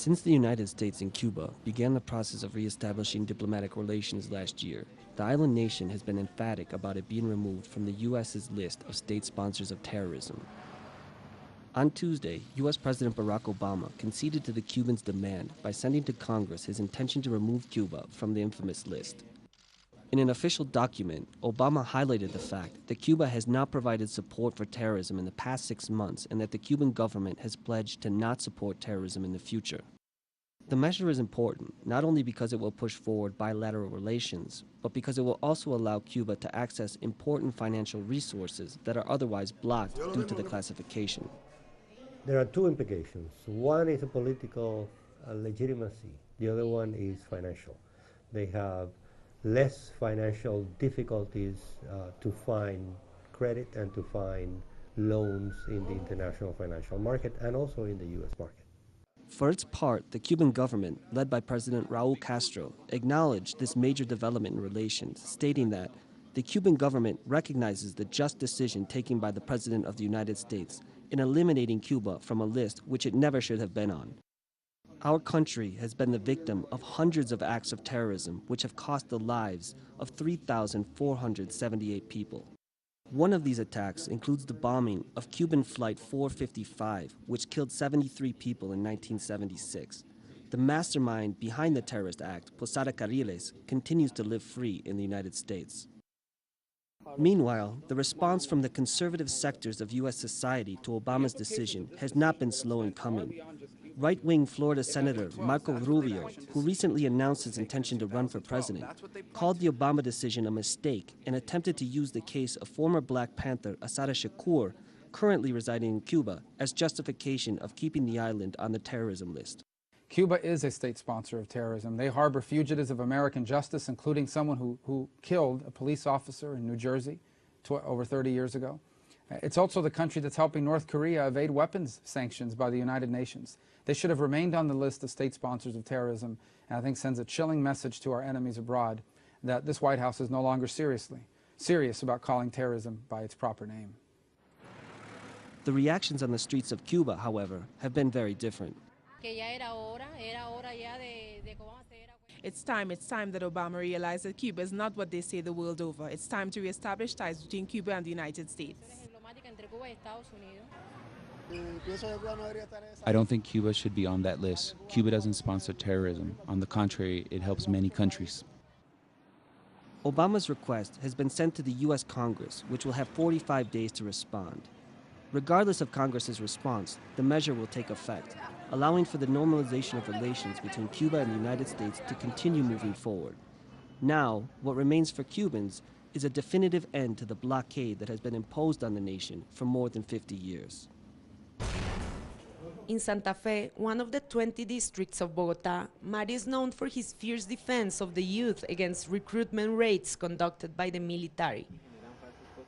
Since the United States and Cuba began the process of reestablishing diplomatic relations last year, the island nation has been emphatic about it being removed from the U.S.'s list of state sponsors of terrorism. On Tuesday, U.S. President Barack Obama conceded to the Cubans' demand by sending to Congress his intention to remove Cuba from the infamous list. In an official document, Obama highlighted the fact that Cuba has not provided support for terrorism in the past 6 months and that the Cuban government has pledged to not support terrorism in the future. The measure is important, not only because it will push forward bilateral relations, but because it will also allow Cuba to access important financial resources that are otherwise blocked due to the classification. There are two implications. One is a political legitimacy. The other one is financial. They have less financial difficulties to find credit and to find loans in the international financial market and also in the U.S. market. For its part, the Cuban government, led by President Raul Castro, acknowledged this major development in relations, stating that the Cuban government recognizes the just decision taken by the President of the United States in eliminating Cuba from a list which it never should have been on. Our country has been the victim of hundreds of acts of terrorism which have cost the lives of 3,478 people. One of these attacks includes the bombing of Cuban Flight 455, which killed 73 people in 1976. The mastermind behind the terrorist act, Posada Carriles, continues to live free in the United States. Meanwhile, the response from the conservative sectors of U.S. society to Obama's decision has not been slow in coming. Right-wing Florida Senator Marco Rubio, who recently announced his intention to run for president, called the Obama decision a mistake and attempted to use the case of former Black Panther Assata Shakur, currently residing in Cuba, as justification of keeping the island on the terrorism list. Cuba is a state sponsor of terrorism. They harbor fugitives of American justice, including someone who killed a police officer in New Jersey over 30 years ago. It's also the country that's helping North Korea evade weapons sanctions by the United Nations. They should have remained on the list of state sponsors of terrorism, and I think sends a chilling message to our enemies abroad that this White House is no longer serious about calling terrorism by its proper name. The reactions on the streets of Cuba, however, have been very different. It's time that Obama realized that Cuba is not what they say the world over. It's time to reestablish ties between Cuba and the United States. I don't think Cuba should be on that list. Cuba doesn't sponsor terrorism. On the contrary, it helps many countries. Obama's request has been sent to the U.S. Congress, which will have 45 days to respond. Regardless of Congress's response, the measure will take effect, allowing for the normalization of relations between Cuba and the United States to continue moving forward. Now, what remains for Cubans is a definitive end to the blockade that has been imposed on the nation for more than 50 years. In Santa Fe, one of the 20 districts of Bogotá, Mario is known for his fierce defense of the youth against recruitment raids conducted by the military.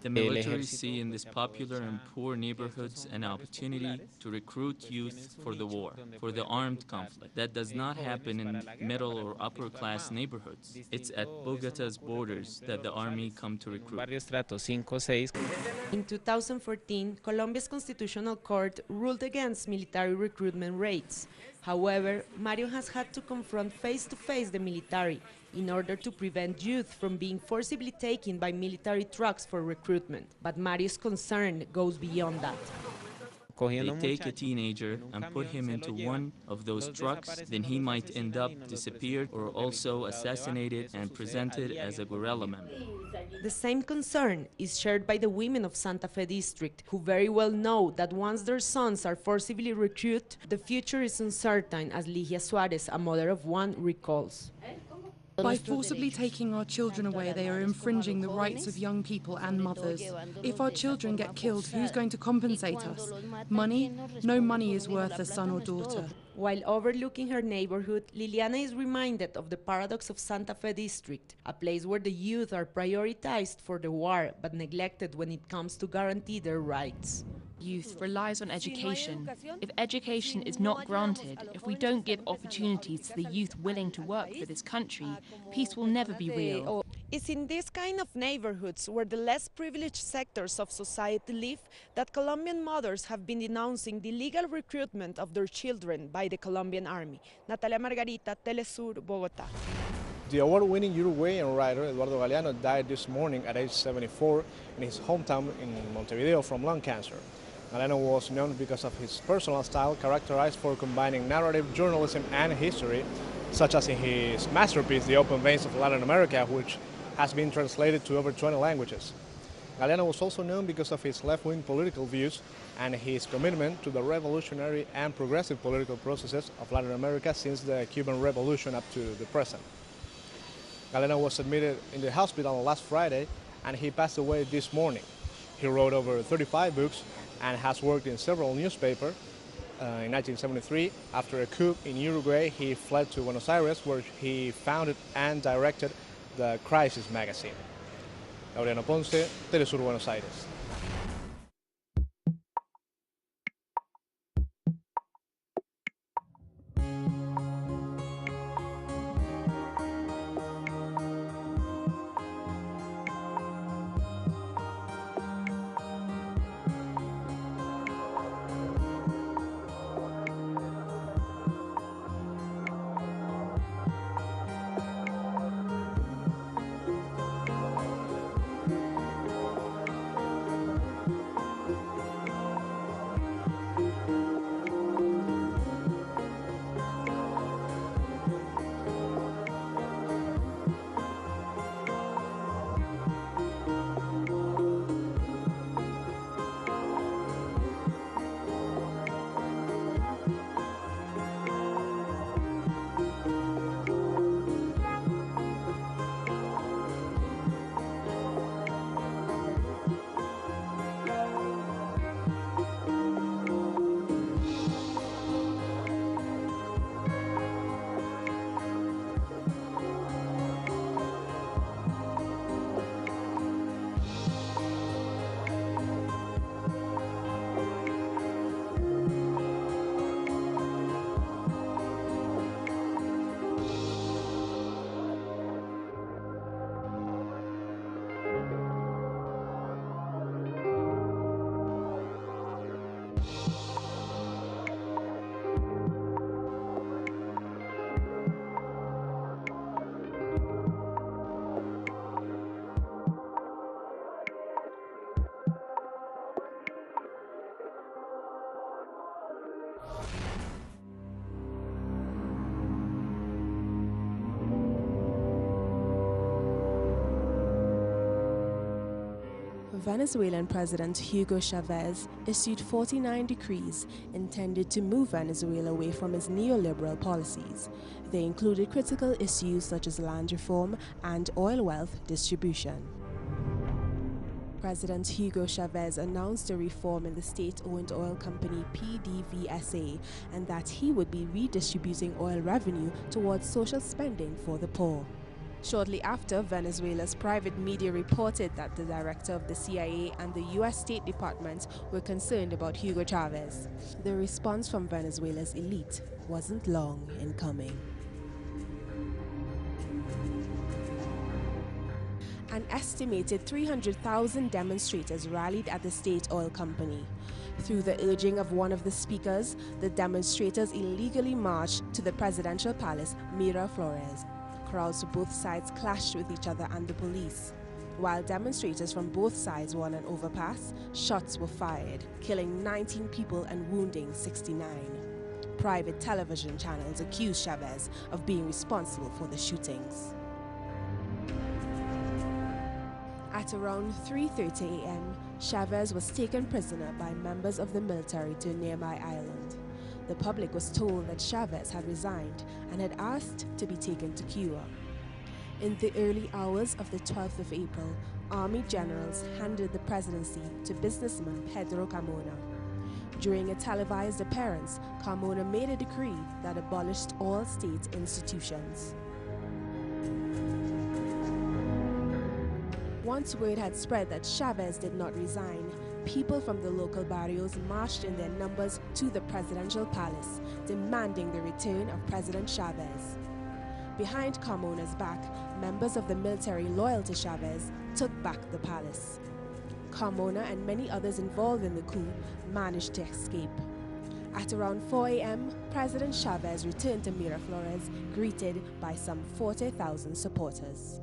The military see in these popular and poor neighborhoods an opportunity to recruit youth for the war, for the armed conflict. That does not happen in middle or upper class neighborhoods. It's at Bogota's borders that the army come to recruit. In 2014, Colombia's Constitutional Court ruled against military recruitment raids. However, Mario has had to confront face-to-face the military in order to prevent youth from being forcibly taken by military trucks for recruitment. But Mario's concern goes beyond that. They take a teenager and put him into one of those trucks, then he might end up disappeared or also assassinated and presented as a guerrilla member. The same concern is shared by the women of Santa Fe district, who very well know that once their sons are forcibly recruited, the future is uncertain, as Ligia Suarez, a mother of one, recalls. By forcibly taking our children away, they are infringing the rights of young people and mothers. If our children get killed, who's going to compensate us? Money? No money is worth a son or daughter. While overlooking her neighborhood, Liliana is reminded of the paradox of Santa Fe district, a place where the youth are prioritized for the war but neglected when it comes to guarantee their rights. Youth relies on education. If education is not granted, if we don't give opportunities to the youth willing to work for this country, peace will never be real. It's in these kind of neighborhoods where the less privileged sectors of society live that Colombian mothers have been denouncing the illegal recruitment of their children by the Colombian army. Natalia Margarita, TeleSUR, Bogotá. The award-winning Uruguayan writer Eduardo Galeano died this morning at age 74 in his hometown in Montevideo from lung cancer. Galeano was known because of his personal style, characterized for combining narrative journalism and history, such as in his masterpiece, The Open Veins of Latin America, which has been translated to over 20 languages. Galeano was also known because of his left-wing political views and his commitment to the revolutionary and progressive political processes of Latin America since the Cuban Revolution up to the present. Galeano was admitted in the hospital last Friday and he passed away this morning. He wrote over 35 books and has worked in several newspapers. In 1973, after a coup in Uruguay, he fled to Buenos Aires, where he founded and directed the Crisis magazine. Laureano Ponce, TeleSUR, Buenos Aires. Venezuelan President Hugo Chavez issued 49 decrees intended to move Venezuela away from its neoliberal policies. They included critical issues such as land reform and oil wealth distribution. President Hugo Chavez announced a reform in the state-owned oil company PDVSA and that he would be redistributing oil revenue towards social spending for the poor. Shortly after, Venezuela's private media reported that the director of the CIA and the U.S. State Department were concerned about Hugo Chavez. The response from Venezuela's elite wasn't long in coming. An estimated 300,000 demonstrators rallied at the state oil company. Through the urging of one of the speakers, the demonstrators illegally marched to the presidential palace, Miraflores. Crowds from both sides clashed with each other and the police. While demonstrators from both sides were on an overpass, shots were fired, killing 19 people and wounding 69. Private television channels accused Chavez of being responsible for the shootings. At around 3:30 a.m., Chavez was taken prisoner by members of the military to nearby island. The public was told that Chavez had resigned and had asked to be taken to Cuba. In the early hours of the 12th of April, army generals handed the presidency to businessman Pedro Carmona. During a televised appearance, Carmona made a decree that abolished all state institutions. Once word had spread that Chavez did not resign, people from the local barrios marched in their numbers to the presidential palace, demanding the return of President Chavez. Behind Carmona's back, members of the military loyal to Chavez took back the palace. Carmona and many others involved in the coup managed to escape. At around 4 a.m., President Chavez returned to Miraflores, greeted by some 40,000 supporters.